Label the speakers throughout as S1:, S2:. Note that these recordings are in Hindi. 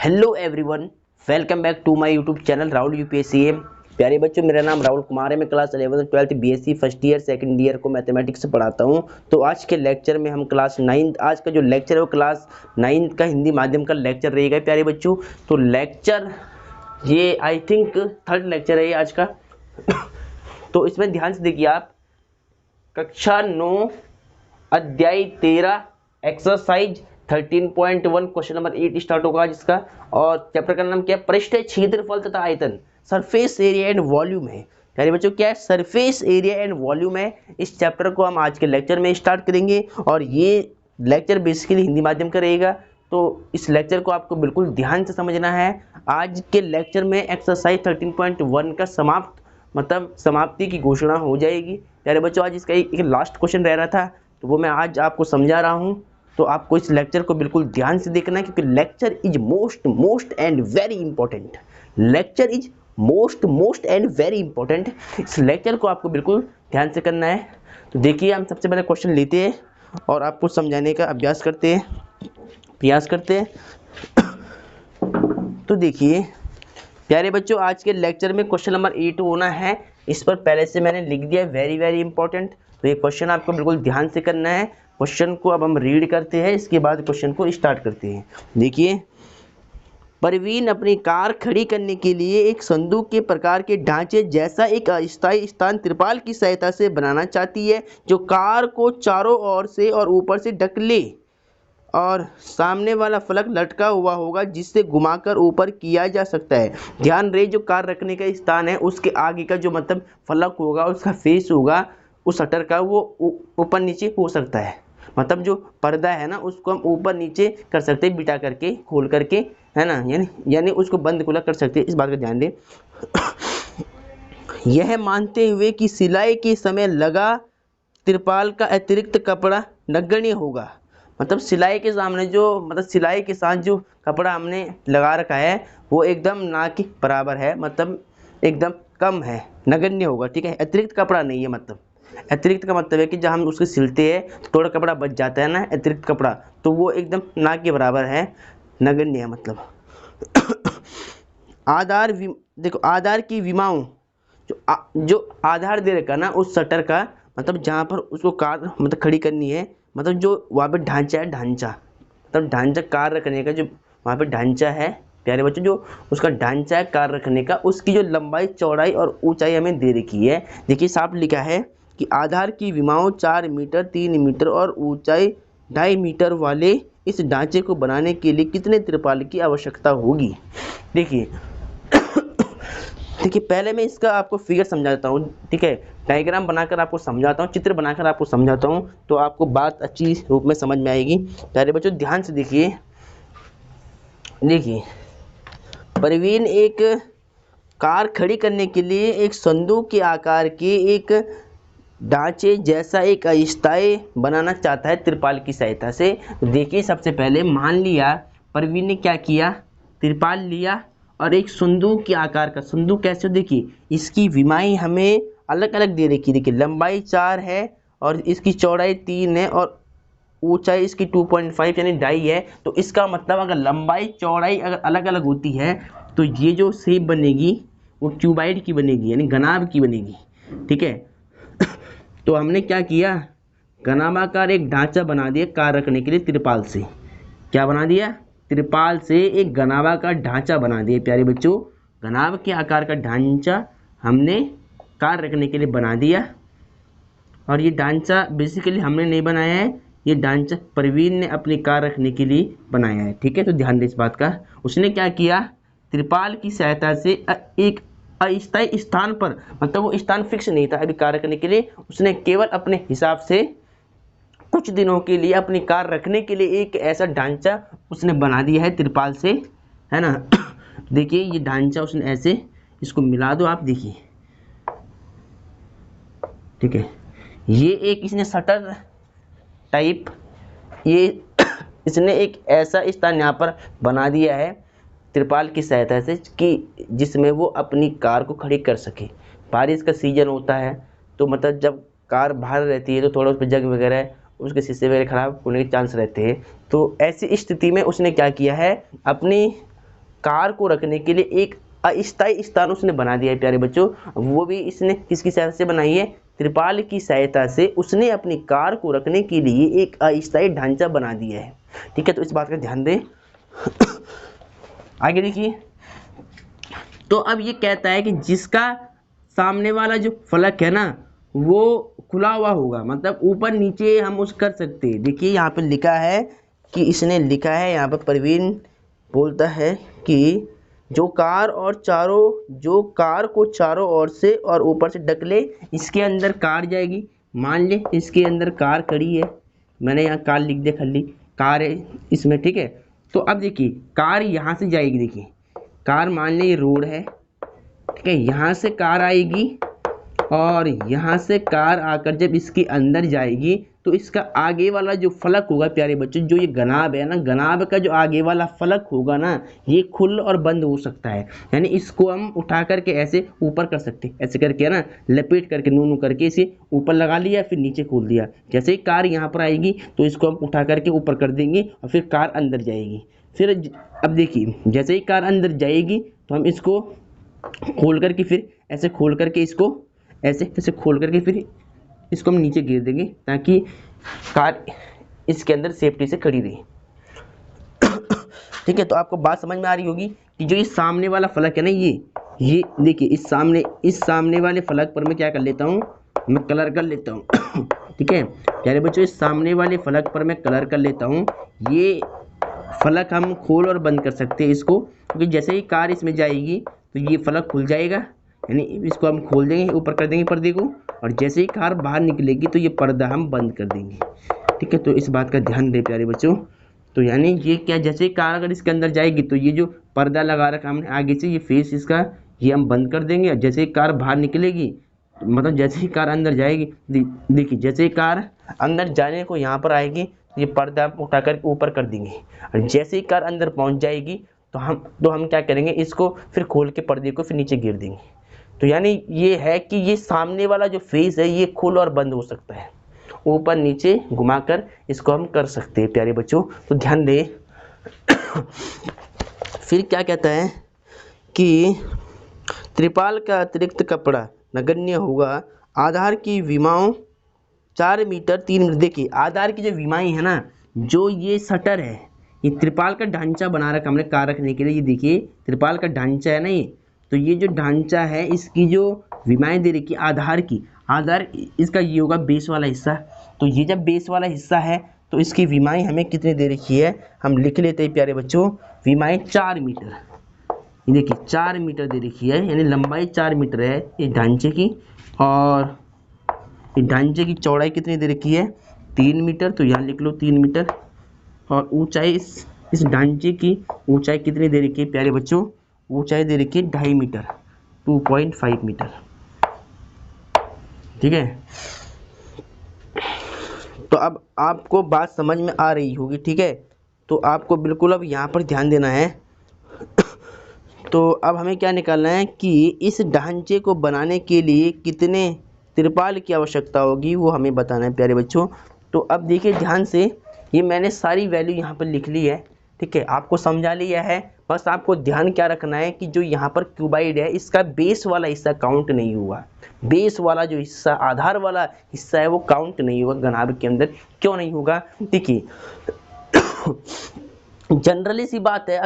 S1: Hello everyone, welcome back to my YouTube channel Rahul UPSC. प्यारे बच्चों, मेरा नाम राहुल कुमार है। मैं class 11 12 BSc first year second year को मैथमेटिक्स पढ़ाता हूं। तो आज के लेक्चर में हम क्लास 9 आज का जो लेक्चर है वो क्लास 9 का हिंदी माध्यम का लेक्चर रहेगा प्यारे बच्चों। तो लेक्चर ये आई थिंक थर्ड लेक्चर है ये आज का। तो इसमें ध्यान से देखिए आप, कक्षा 9 अध्याय 13 एक्सरसाइज 13.1 क्वेश्चन नंबर 8 स्टार्ट होगा जिसका, और चैप्टर का नाम क्या है, पृष्ठीय क्षेत्रफल तथा आयतन, सरफेस एरिया एंड वॉल्यूम है। प्यारे बच्चों, क्या है, सरफेस एरिया एंड वॉल्यूम है। इस चैप्टर को हम आज के लेक्चर में स्टार्ट करेंगे और ये लेक्चर बेसिकली हिंदी माध्यम का रहेगा। तो इस लेक्चर को आपको बिल्कुल ध्यान से समझना है। आज के लेक्चर में एक्सरसाइज 13.1 का समाप्ति की घोषणा हो जाएगी। प्यारे बच्चों, आज इसका एक लास्ट क्वेश्चन रह रहा था, तो वो मैं आज आपको समझा रहा हूँ। तो आपको इस लेक्चर को बिल्कुल ध्यान से देखना है, क्योंकि lecture is most and very important. Lecture is most and very important. इस लेक्चर को आपको बिल्कुल ध्यान से करना है। तो देखिए, हम सबसे पहले क्वेश्चन लेते हैं और आपको समझाने का प्रयास करते हैं। तो देखिए प्यारे बच्चों, आज के लेक्चर में क्वेश्चन नंबर 8 होना है। इस पर पहले से मैंने लिख दिया, वेरी इंपॉर्टेंट। तो ये क्वेश्चन आपको बिल्कुल ध्यान से करना है। क्वेश्चन को अब हम रीड करते हैं, इसके बाद क्वेश्चन को स्टार्ट करते हैं। देखिए, परवीन अपनी कार खड़ी करने के लिए एक संदूक के प्रकार के ढांचे जैसा एक अस्थायी स्थान तिरपाल की सहायता से बनाना चाहती है, जो कार को चारों ओर से और ऊपर से ढक ले, और सामने वाला फलक लटका हुआ होगा जिससे घुमाकर ऊपर किया जा सकता है। ध्यान रहे, जो कार रखने का स्थान है उसके आगे का जो फलक होगा, उसका फेस होगा उस शटर का, वो ऊपर नीचे हो सकता है। जो पर्दा है ना, उसको हम ऊपर नीचे कर सकते हैं, बिठा करके, खोल करके, है ना, यानी उसको बंद खुला कर सकते हैं। इस बात का ध्यान दें। यह मानते हुए कि सिलाई के समय लगा तिरपाल का अतिरिक्त कपड़ा नगण्य होगा। सिलाई के सामने जो सिलाई के साथ जो कपड़ा हमने लगा रखा है वो एकदम ना के बराबर है, एकदम कम है, नगण्य होगा। ठीक है, अतिरिक्त कपड़ा नहीं है। अतिरिक्त का मतलब है कि जब हम उसको सिलते हैं तो थोड़ा कपड़ा बच जाता है ना, अतिरिक्त कपड़ा, तो वो एकदम ना के बराबर है, नगण्य है। देखो, आधार की विमाओं, जो आधार दे रखा ना उस शटर का, जहाँ पर उसको कार खड़ी करनी है, जो वहाँ पे ढांचा है, ढांचा कार रखने का, जो वहाँ पे ढांचा है प्यारे बच्चों, जो उसका ढांचा है कार रखने का, उसकी जो लंबाई, चौड़ाई और ऊंचाई हमें दे रखी है। देखिए, साफ लिखा है कि आधार की विमाओं 4 मीटर, 3 मीटर और ऊंचाई 2.5 मीटर वाले इस ढांचे को बनाने के लिए कितने तिरपाल की आवश्यकता होगी। देखिए, पहले मैं इसका आपको फिगर समझाता हूँ। ठीक है, डायग्राम बनाकर आपको समझाता हूँ, चित्र बनाकर आपको समझाता हूँ, तो आपको बात अच्छी रूप में समझ में आएगी। प्यारे बच्चों, ध्यान से देखिए। परवीन एक कार खड़ी करने के लिए एक संदूक के आकार के एक ढांचे जैसा एक अस्थायी बनाना चाहता है तिरपाल की सहायता से। देखिए, सबसे पहले मान लिया परवीन ने क्या किया, तिरपाल लिया और एक संदूक के आकार का, संदूक कैसे, देखिए इसकी विमाएं हमें अलग अलग दे रखी। देखिए, लंबाई 4 है और इसकी चौड़ाई 3 है और ऊंचाई इसकी 2.5 यानी 2.5 है। तो इसका मतलब अगर लंबाई चौड़ाई अगर अलग अलग होती है तो ये जो शेप बनेगी वो क्यूबाइड की बनेगी, यानी घनाभ की बनेगी। ठीक है, तो हमने क्या किया, घनाभाकार एक ढांचा बना दिया कार रखने के लिए तिरपाल से। क्या बना दिया, तिरपाल से एक घनाभाकार ढांचा बना दिया। प्यारे बच्चों, घनाभ के आकार का ढांचा हमने कार रखने के लिए बना दिया, और ये ढांचा बेसिकली हमने नहीं बनाया है, ये ढांचा परवीन ने अपनी कार रखने के लिए बनाया है। ठीक है, तो ध्यान दें इस बात का। उसने क्या किया, तिरपाल की सहायता से एक अस्थायी स्थान पर, वो स्थान फिक्स नहीं था अभी कार रखने के लिए, उसने केवल अपने हिसाब से कुछ दिनों के लिए अपनी कार रखने के लिए एक ऐसा ढांचा उसने बना दिया है तिरपाल से, है ना। देखिए, ये ढांचा उसने ऐसे, इसको मिला दो आप, देखिए। ठीक है, ये एक इसने शटर टाइप, ये इसने एक ऐसा स्थान यहाँ पर बना दिया है तिरपाल की सहायता से कि जिसमें वो अपनी कार को खड़ी कर सके। बारिश का सीजन होता है तो जब कार बाहर रहती है तो थोड़ा उस पर जंग वगैरह, उसके शीशे वगैरह खराब होने के चांस रहते हैं। तो ऐसी स्थिति में उसने क्या किया है, अपनी कार को रखने के लिए एक अस्थायी स्थान उसने बना दिया है प्यारे बच्चों। वो भी इसने किसकी सहायता से बनाई है? त्रिपाल की सहायता से उसने अपनी कार को रखने के लिए एक अस्थायी ढांचा बना दिया है। ठीक है, तो इस बात का ध्यान दें। आगे देखिए, तो अब ये कहता है कि जिसका सामने वाला जो फलक है ना वो खुला हुआ होगा, मतलब ऊपर नीचे हम उस कर सकते हैं। देखिए यहाँ पे लिखा है कि इसने लिखा है यहाँ पर, प्रवीण बोलता है कि जो कार को चारों ओर से और ऊपर से ढक ले, इसके अंदर कार जाएगी। मान ले इसके अंदर कार खड़ी है, मैंने यहाँ कार लिख दिया, खाली कार है इसमें। ठीक है, तो अब देखिए कार यहाँ से जाएगी। देखिए कार, मान ले ये रोड है, ठीक है, यहाँ से कार आएगी और यहाँ से कार आकर जब इसके अंदर जाएगी तो इसका आगे वाला जो फलक होगा प्यारे बच्चों, जो ये गनाब है ना, गनाब का जो आगे वाला फलक होगा ना, ये खुल और बंद हो सकता है। यानी इसको हम उठा करके ऐसे ऊपर कर सकते हैं, ऐसे करके है ना, लपेट करके नू करके इसे ऊपर लगा लिया, फिर नीचे खोल दिया। जैसे ही कार यहाँ पर आएगी तो इसको हम उठा करके ऊपर कर देंगे और फिर कार अंदर जाएगी। फिर अब देखिए जैसे ही कार अंदर जाएगी तो हम इसको खोल करके फिर ऐसे खोल करके इसको ऐसे खोल करके फिर इसको हम नीचे गिर देंगे, ताकि कार इसके अंदर सेफ्टी से खड़ी रहे। ठीक है, तो आपको बात समझ में आ रही होगी कि जो ये सामने वाला फलक है ना, ये देखिए इस सामने वाले फलक पर मैं क्या कर लेता हूँ, मैं कलर कर लेता हूँ। ठीक है प्यारे बच्चों, इस सामने वाले फलक पर मैं कलर कर लेता हूँ। ये फलक हम खोल और बंद कर सकते हैं इसको, क्योंकि जैसे ही कार इसमें जाएगी तो ये फलक खुल जाएगा, यानी इसको हम खोल देंगे, ऊपर कर देंगे पर्दे को, और जैसे ही कार बाहर निकलेगी तो ये पर्दा हम बंद कर देंगे। ठीक है, तो इस बात का ध्यान दें प्यारे बच्चों। तो यानी ये क्या, जैसे ही कार अगर इसके अंदर जाएगी तो ये जो पर्दा लगा रखा हमने आगे से, ये फेस इसका ये हम बंद कर देंगे। और जैसे ही कार बाहर निकलेगी, मतलब जैसे ही कार अंदर जाएगी, देखिए जैसे ही कार अंदर जाने को यहाँ पर आएगी, ये पर्दा उठा कर ऊपर कर देंगे। और जैसे ही कार अंदर पहुँच जाएगी तो हम क्या करेंगे, इसको फिर खोल के पर्दे को फिर नीचे गिर देंगे। तो यानी ये है कि ये सामने वाला जो फेस है ये खुल और बंद हो सकता है, ऊपर नीचे घुमाकर इसको हम कर सकते हैं प्यारे बच्चों। तो ध्यान दें। फिर क्या कहता है कि त्रिपाल का अतिरिक्त कपड़ा नगण्य होगा। आधार की विमाओं 4 मीटर 3 मीटर। देखिए आधार की जो विमाएं है ना, जो ये शटर है, ये त्रिपाल का ढांचा बना रखा हमने कार रखने के लिए। ये देखिए त्रिपाल का ढांचा है ना ये, तो ये जो ढांचा है इसकी जो विमाएं दे रखी आधार इसका ये होगा बेस वाला हिस्सा। तो ये जब बेस वाला हिस्सा है तो इसकी विमाएं हमें कितनी दे रखी है, हम लिख लेते हैं प्यारे बच्चों। विमाएं 4 मीटर, ये देखिए 4 मीटर दे रखी है, यानी लंबाई 4 मीटर है इस ढांचे की, और इस ढांचे की चौड़ाई कितनी दे रखी है, 3 मीटर। तो यहाँ लिख लो 3 मीटर। और ऊंचाई, इस ढांचे की ऊंचाई कितनी दे रखी है प्यारे बच्चों, ऊंचाई दे रखी है 2.5 मीटर, 2.5 मीटर। ठीक है, तो अब आपको बात समझ में आ रही होगी। ठीक है, तो आपको बिल्कुल अब यहाँ पर ध्यान देना है। तो अब हमें क्या निकालना है कि इस ढांचे को बनाने के लिए कितने त्रिपाल की आवश्यकता होगी, वो हमें बताना है प्यारे बच्चों। तो अब देखिए ध्यान से, ये मैंने सारी वैल्यू यहाँ पर लिख ली है। ठीक है, आपको समझा लिया है। बस आपको ध्यान क्या रखना है कि जो यहाँ पर क्यूबाइड है इसका बेस वाला हिस्सा काउंट नहीं हुआ। बेस वाला जो हिस्सा, आधार वाला हिस्सा है, वो काउंट नहीं होगा गनाब के अंदर। क्यों नहीं होगा, देखिए जनरली सी बात है,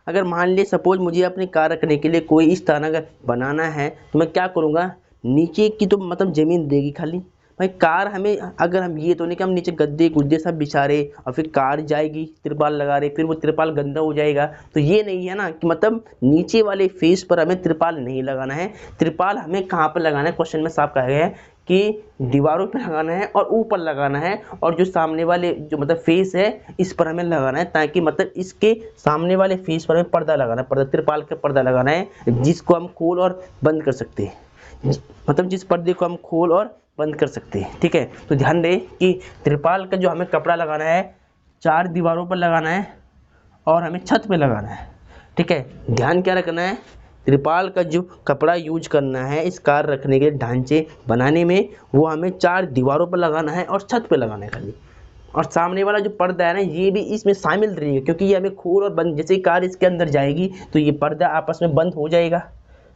S1: अगर मान ले सपोज मुझे अपनी कार रखने के लिए कोई स्थान अगर बनाना है तो मैं क्या करूँगा, नीचे की तो मतलब ज़मीन देगी खाली भाई कार हमें, अगर हम ये तो नहीं कि हम नीचे गद्दे गुद्दे सब बिछा रहे और फिर कार जाएगी त्रिपाल लगा रहे, फिर वो त्रिपाल गंदा हो जाएगा। तो ये नहीं है ना कि मतलब नीचे वाले फेस पर हमें त्रिपाल नहीं लगाना है। त्रिपाल हमें कहाँ पर लगाना है, क्वेश्चन में साफ कहा गया है कि दीवारों पर लगाना है और ऊपर लगाना है, और जो सामने वाले जो मतलब फेस है इस पर हमें लगाना है, ताकि मतलब इसके सामने वाले फेस पर हमें पर्दा लगाना है, पर्दा त्रिपाल का पर्दा लगाना है, जिसको हम खोल और बंद कर सकते हैं, मतलब जिस पर्दे को हम खोल और बंद कर सकते हैं। ठीक है, तो ध्यान दें कि त्रिपाल का जो हमें कपड़ा लगाना है 4 दीवारों पर लगाना है और हमें छत पे लगाना है। ठीक है, ध्यान क्या रखना है, त्रिपाल का जो कपड़ा यूज करना है इस कार रखने के ढांचे बनाने में, वो हमें 4 दीवारों पर लगाना है और छत पे लगाना है खाली। और सामने वाला जो पर्दा है ना ये भी इसमें शामिल रहेगा, क्योंकि ये हमें खोल और बंद, जैसे कार इसके अंदर जाएगी तो ये पर्दा आपस में बंद हो जाएगा,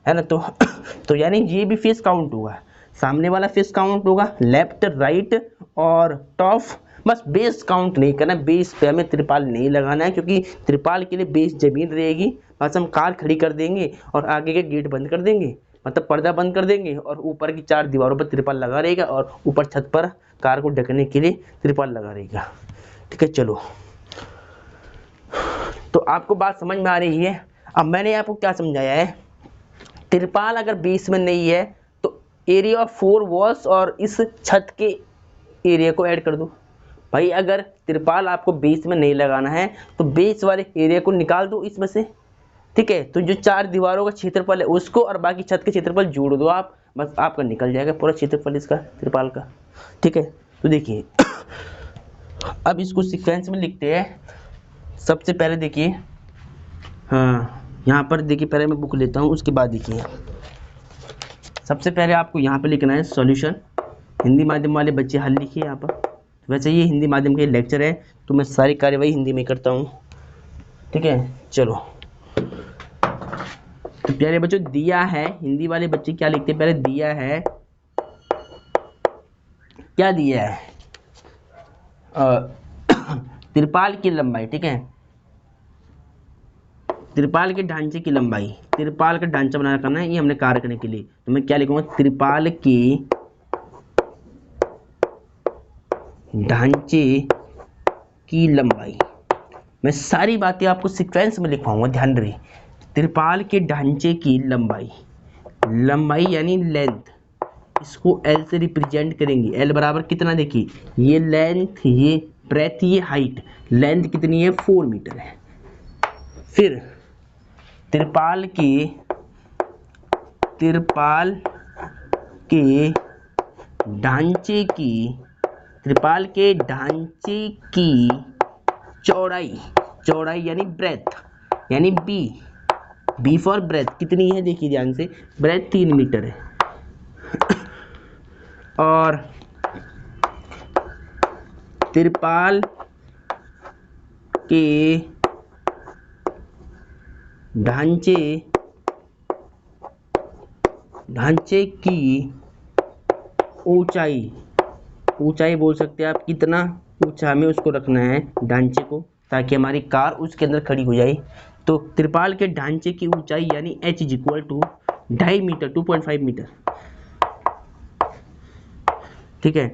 S1: है ना। तो यानी ये भी फेस काउंट होगा, सामने वाला फेस काउंट होगा, लेफ्ट राइट और टॉप। बस बेस काउंट नहीं करना, बेस पे हमें त्रिपाल नहीं लगाना है, क्योंकि त्रिपाल के लिए बेस जमीन रहेगी। बस हम कार खड़ी कर देंगे और आगे के गेट बंद कर देंगे, मतलब पर्दा बंद कर देंगे, और ऊपर की 4 दीवारों पर त्रिपाल लगा रहेगा और ऊपर छत पर कार को ढकने के लिए त्रिपाल लगा रहेगा। ठीक है, चलो तो आपको बात समझ में आ रही है। अब मैंने आपको क्या समझाया है, त्रिपाल अगर बेस में नहीं है तो एरिया ऑफ 4 वॉल्स और इस छत के एरिया को ऐड कर दो। भाई अगर त्रिपाल आपको बेस में नहीं लगाना है तो बेस वाले एरिया को निकाल दो इसमें से। ठीक है, तो जो 4 दीवारों का क्षेत्रफल है उसको और बाकी छत के क्षेत्रफल जोड़ दो आप, बस आपका निकल जाएगा पूरा क्षेत्रफल इसका त्रिपाल का। ठीक है, तो देखिए अब इसको सीक्वेंस में लिखते हैं। सबसे पहले देखिए, हाँ यहाँ पर देखिए, पहले मैं बुक लेता हूँ उसके बाद देखिए। सबसे पहले आपको यहाँ पर लिखना है सॉल्यूशन। हिंदी माध्यम वाले बच्चे हल लिखिए यहाँ पर। वैसे ये हिंदी माध्यम के लेक्चर है तो मैं सारी कार्यवाही हिंदी में करता हूँ। ठीक है, चलो तो प्यारे बच्चों दिया है, हिंदी वाले बच्चे क्या लिखते हैं, पहले दिया है, क्या दिया है त्रिपाल की लंबाई। ठीक है, त्रिपाल के ढांचे की लंबाई, त्रिपाल का ढांचा बना करना है, ये हमने कार्य करने के लिए, तो मैं क्या लिखूंगा, त्रिपाल की ढांचे की लंबाई। मैं सारी बातें आपको सीक्वेंस में लिखवाऊंगा, ध्यान रहे। त्रिपाल के ढांचे की लंबाई, लंबाई यानी लेंथ, इसको एल से रिप्रेजेंट करेंगे। एल बराबर कितना, देखिए ये लेंथ, ये ब्रेथ, ये हाइट। लेंथ कितनी है, 4 मीटर है। फिर त्रिपाल के ढांचे की, त्रिपाल के ढांचे की चौड़ाई, चौड़ाई यानी ब्रेथ, यानी बी फॉर ब्रेथ कितनी है, देखिए ध्यान से, ब्रेथ 3 मीटर है। और त्रिपाल के ढांचे की ऊंचाई, ऊंचाई बोल सकते हैं आप, कितना ऊंचा हमें उसको रखना है ढांचे को, ताकि हमारी कार उसके अंदर खड़ी हो जाए। तो त्रिपाल के ढांचे की ऊंचाई यानी h is equal to 2.5 metre, 2.5 metre. ठीक है,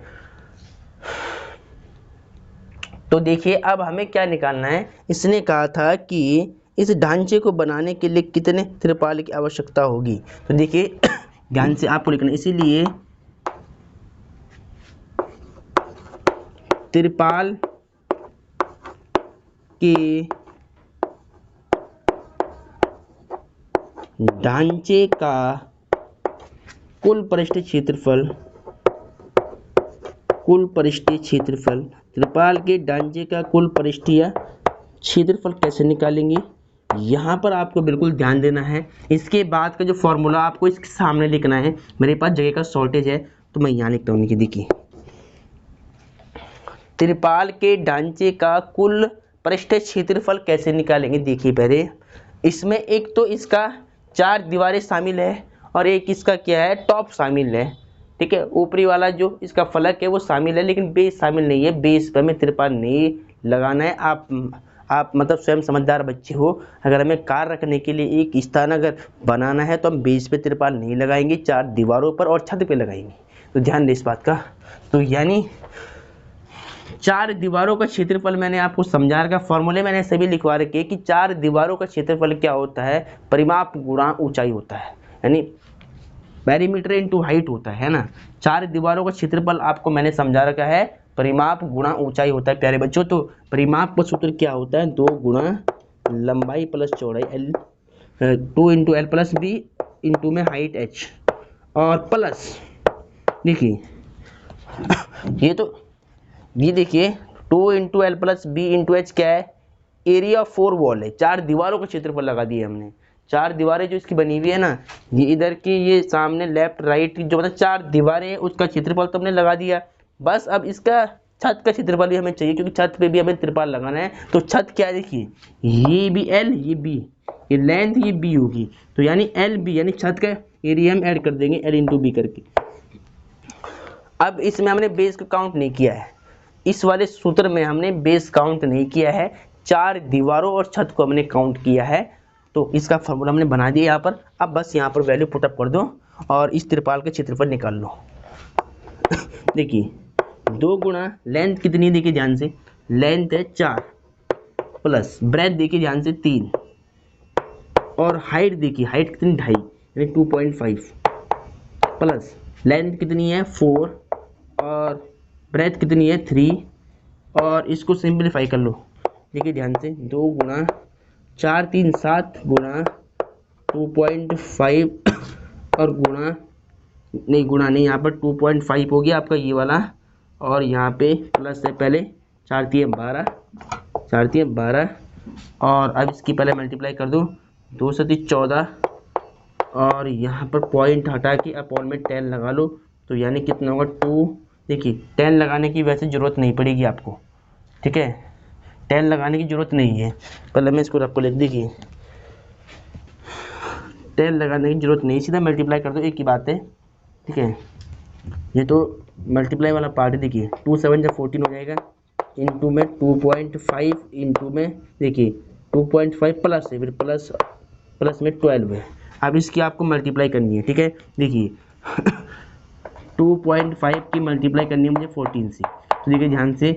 S1: तो देखिए अब हमें क्या निकालना है। इसने कहा था कि इस ढांचे को बनाने के लिए कितने त्रिपाल की आवश्यकता होगी, तो देखिए ध्यान से आपको लिखना है। इसीलिए त्रिपाल के ढांचे का कुल पृष्ठीय क्षेत्रफल, त्रिपाल के ढांचे का कुल पृष्ठीय क्षेत्रफल कैसे निकालेंगे, यहाँ पर आपको बिल्कुल ध्यान देना है। इसके बाद का जो फॉर्मूला आपको इसके सामने लिखना है। मेरे पास जगह का शॉर्टेज है तो मैं यहाँ लिखता हूँ, देखिए त्रिपाल के ढांचे का कुल पृष्ठीय क्षेत्रफल कैसे निकालेंगे। देखिए पहले इसमें एक तो इसका 4 दीवारें शामिल है और एक इसका क्या है, टॉप शामिल है। ठीक है, ऊपरी वाला जो इसका फलक है वो शामिल है, लेकिन बेस शामिल नहीं है। बेस पर हमें त्रिपाल नहीं लगाना है। आप मतलब स्वयं समझदार बच्चे हो, अगर हमें कार रखने के लिए एक स्थान अगर बनाना है तो हम बेस पे त्रिपाल नहीं लगाएंगे, 4 दीवारों पर और छत पे लगाएंगे। तो ध्यान दें इस बात का। तो यानी 4 दीवारों का क्षेत्रफल मैंने आपको समझा रखा, फॉर्मूले मैंने सभी लिखवा रखे कि 4 दीवारों का क्षेत्रफल क्या होता है, परिमाप गुणा ऊंचाई होता है, यानी पेरीमीटर इनटू हाइट होता है ना। 4 दीवारों का क्षेत्रफल आपको मैंने समझा रखा है, परिमाप गुणा ऊंचाई होता है प्यारे बच्चों। तो परिमाप का सूत्र क्या होता है, 2 गुणा लंबाई प्लस चौड़ाई L, 2 into L plus B into में हाइट h, और प्लस देखिए ये देखिए 2 into L plus B into H क्या है, एरिया ऑफ 4 वॉल है। 4 दीवारों का क्षेत्रफल लगा दिए हमने। 4 दीवारें जो इसकी बनी हुई है ना, ये इधर की, ये सामने लेफ्ट राइट जो मतलब 4 दीवारें, उसका क्षेत्रफल तो हमने लगा दिया। बस अब इसका छत का क्षेत्रफल भी हमें चाहिए क्योंकि छत पे भी हमें त्रिपाल लगाना है। तो छत क्या है देखिए, ये भी एल, ये बी, ये लेंथ ये बी होगी, तो यानी एल बी यानी छत का एरिया हम ऐड कर देंगे एल इंटू बी करके। अब इसमें हमने बेस को काउंट नहीं किया है, इस वाले सूत्र में हमने बेस काउंट नहीं किया है, 4 दीवारों और छत को हमने काउंट किया है। तो इसका फॉर्मूला हमने बना दिया यहाँ पर। अब बस यहाँ पर वैल्यू पुटअप कर दो और इस त्रिपाल के क्षेत्रफल निकाल लो। देखिए 2 गुणा लेंथ कितनी है, देखिए ध्यान से, लेंथ है 4 प्लस ब्रेथ देखिए ध्यान से 3 और हाइट देखिए, हाइट कितनी 2.5 यानी 2.5 प्लस लेंथ कितनी है 4 और ब्रेथ कितनी है 3 और इसको सिंपलीफाई कर लो। देखिए ध्यान से 2 गुणा 4 3 7 गुणा 2.5 और गुणा नहीं यहाँ पर 2.5 हो गया आपका ये वाला और यहाँ पे प्लस है पहले 4 3 12 और अब इसकी पहले मल्टीप्लाई कर दो 2 से 3 14 और यहाँ पर पॉइंट हटा के अपॉन में 10 लगा लो, तो यानी कितना होगा 2। देखिए 10 लगाने की वैसे ज़रूरत नहीं पड़ेगी आपको, ठीक है, 10 लगाने की ज़रूरत नहीं है। पहले मैं इसको आपको लिख, देखिए 10 लगाने की ज़रूरत नहीं, सीधा मल्टीप्लाई कर दो, एक ही बात है, ठीक है। ये तो मल्टीप्लाई वाला पार्ट है, देखिए 2 7 जब 14 हो जाएगा, इंटू में 2.5 इंटू में देखिए 2.5 प्लस है, फिर प्लस में 12 है। अब इसकी आपको मल्टीप्लाई करनी है, ठीक है। देखिए 2.5 की मल्टीप्लाई करनी है मुझे 14 से, तो देखिए ध्यान से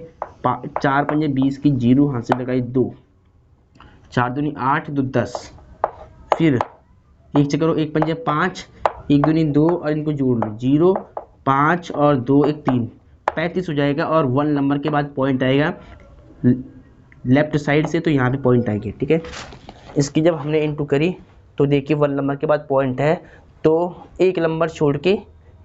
S1: 4 5 20 की 0 हाथ से लगाई 2, 4 दूनी 8 2 10, फिर एक से करो 1 5 5, 1 दूनी 2 और इनको जोड़ लो 0 5 और 2 1 3, 35 हो जाएगा और 1 नंबर के बाद पॉइंट आएगा लेफ्ट साइड से, तो यहाँ पे पॉइंट आएगी, ठीक है। इसकी जब हमने इंटू करी तो देखिए 1 नंबर के बाद पॉइंट है, तो एक नंबर छोड़ के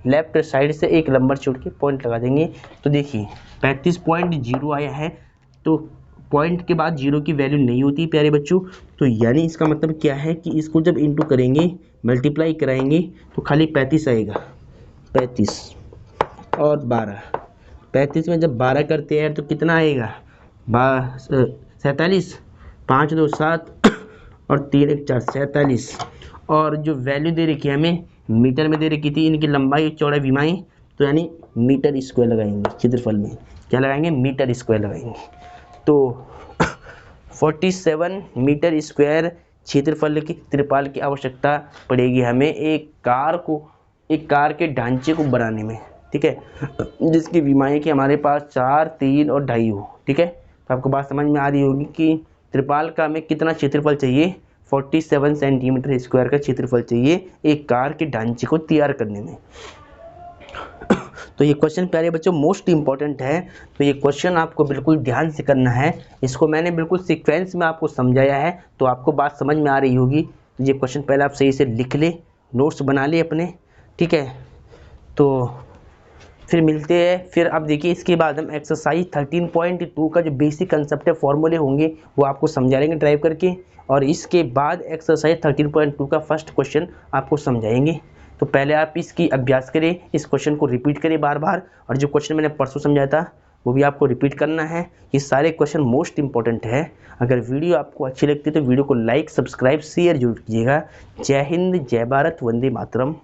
S1: लेफ्ट साइड से एक नंबर छोड़ के पॉइंट लगा देंगे। तो देखिए 35.0 आया है, तो पॉइंट के बाद 0 की वैल्यू नहीं होती प्यारे बच्चों, तो यानी इसका मतलब क्या है कि इसको जब इंटू करेंगे मल्टीप्लाई कराएंगे तो खाली 35 आएगा, 35 और 12, 35 में जब 12 करते हैं तो कितना आएगा 47, 5 2 7 और 3 1 4 47, और जो वैल्यू दे रखी है हमें मीटर में दे रखी थी, इनकी लंबाई चौड़ाई विमाई, तो यानी मीटर स्क्वायर लगाएंगे क्षेत्रफल में, क्या लगाएंगे मीटर स्क्वायर लगाएंगे। तो 47 मीटर स्क्वायर क्षेत्रफल की त्रिपाल की आवश्यकता पड़ेगी हमें एक कार के ढांचे को बनाने में, ठीक है, जिसकी विमाई की हमारे पास 4 3 और 2.5 हो, ठीक है। तो आपको बात समझ में आ रही होगी कि त्रिपाल का हमें कितना क्षेत्रफल चाहिए, 47 सेंटीमीटर स्क्वायर का क्षेत्रफल चाहिए एक कार के ढांचे को तैयार करने में। तो ये क्वेश्चन प्यारे बच्चों मोस्ट इंपॉर्टेंट है, तो ये क्वेश्चन आपको बिल्कुल ध्यान से करना है। इसको मैंने बिल्कुल सीक्वेंस में आपको समझाया है, तो आपको बात समझ में आ रही होगी। ये क्वेश्चन पहले आप सही से लिख ले, नोट्स बना ले अपने, ठीक है। तो फिर मिलते हैं, फिर आप देखिए इसके बाद हम एक्सरसाइज 13.2 का जो बेसिक कंसेप्ट है, फॉर्मूले होंगे वो आपको समझा लेंगे ड्राइव करके, और इसके बाद एक्सरसाइज 13.2 का फर्स्ट क्वेश्चन आपको समझाएंगे। तो पहले आप इसकी अभ्यास करें, इस क्वेश्चन को रिपीट करें बार बार, और जो क्वेश्चन मैंने परसों समझाया था वो भी आपको रिपीट करना है। ये सारे क्वेश्चन मोस्ट इंपॉर्टेंट है। अगर वीडियो आपको अच्छी लगती है तो वीडियो को लाइक सब्सक्राइब शेयर जरूर कीजिएगा। जय हिंद, जय भारत, वंदे मातरम।